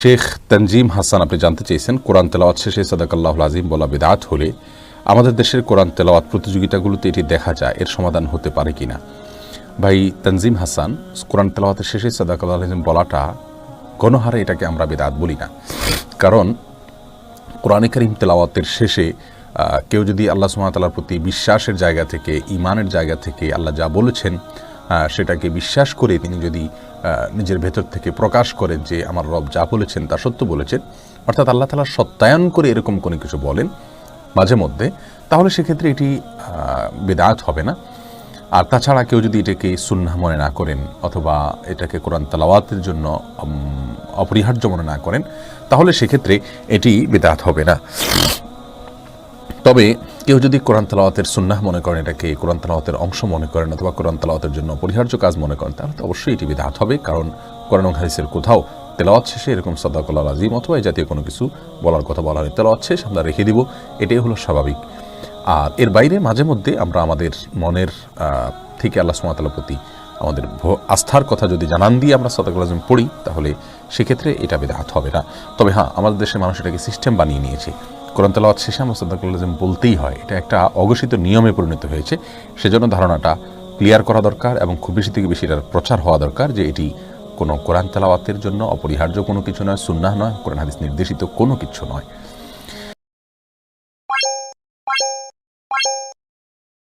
শেখ তানজিম হাসান আপনি জানতে চেয়েছেন কোরআন তেলাওয়াত শেষে সাদাকাল্লাহুল আযীম বলা বিদআত হলে আমাদের দেশের কোরআন তেলাওয়াত প্রতিযোগিতাগুলোতে এটি দেখা যায়, এর সমাধান হতে পারে কিনা। ভাই তানজিম হাসান, কোরআন তেলাওয়াতের শেষে সাদাকাল্লাহুল আযীম বলাটা গণহারে এটাকে আমরা বিদআত বলি না। কারণ কোরআনে কারীম তেলাওয়াতের শেষে কেউ যদি আল্লাহ সুবহানাহু ওয়া তাআলার প্রতি বিশ্বাসের জায়গা থেকে, ঈমানের জায়গা থেকে আল্লাহ যা বলেছেন সেটাকে বিশ্বাস করে তিনি যদি নিজের ভেতর থেকে প্রকাশ করেন যে আমার রব যা বলেছেন তা সত্য বলেছেন, অর্থাৎ আল্লাহ তাআলা সত্যায়ন করে এরকম কোনো কিছু বলেন মাঝে মধ্যে, তাহলে সেক্ষেত্রে এটি বিদআত হবে না। আর তাছাড়া কেউ যদি এটাকে সুন্নাহ মনে না করেন অথবা এটাকে কোরআন তেলাওয়াতের জন্য অপরিহার্য মনে না করেন, তাহলে সেক্ষেত্রে এটি বিদআত হবে না। তবে কেউ যদি কোরআন তেলাওয়াতের সুন্নাহ মনে করেন, এটাকে কোরআন তেলাওয়াতের অংশ মনে করেন অথবা কোরআন তেলাওয়াতের জন্য অপরিহার্য কাজ মনে করেন, তাহলে তো অবশ্যই এটি বিদআত হবে। কারণ কোরআন ও হাদিসের কোথাও তেলাওয়াত শেষে এরকম সাদাকাল্লাহুল আযীম অথবা এই জাতীয় কোনো কিছু বলার কথা বলা হয়, তেলাওয়াত শেষ আমরা রেখে দিব, এটাই হলো স্বাভাবিক। আর এর বাইরে মাঝে মধ্যে আমরা আমাদের মনের থেকে আল্লাহ সুবহানাহু ওয়া তাআলার প্রতি আমাদের আস্থার কথা যদি জানান দিয়ে আমরা সাদাকাল্লাহুল আযীম পড়ি, তাহলে সেক্ষেত্রে এটা বিদআত হবে না। তবে হ্যাঁ, আমাদের দেশের মানুষ এটাকে সিস্টেম বানিয়ে নিয়েছে, কোরআন তেলাওয়াত শেষে আমরা সাদাকাল্লাহুল আযীম বলতেই হয়, এটা একটা অঘোষিত নিয়মে পরিণত হয়েছে। সেজন্য ধারণাটা ক্লিয়ার করা দরকার এবং খুব বেশি থেকে বেশি এটার প্রচার হওয়া দরকার যে এটি কোনো কোরআন তেলাওয়াতের জন্য অপরিহার্য কোনো কিছু নয়, সুন্নাহ নয়, কোরআন হাদিস নির্দেশিত কোনো কিছু নয়।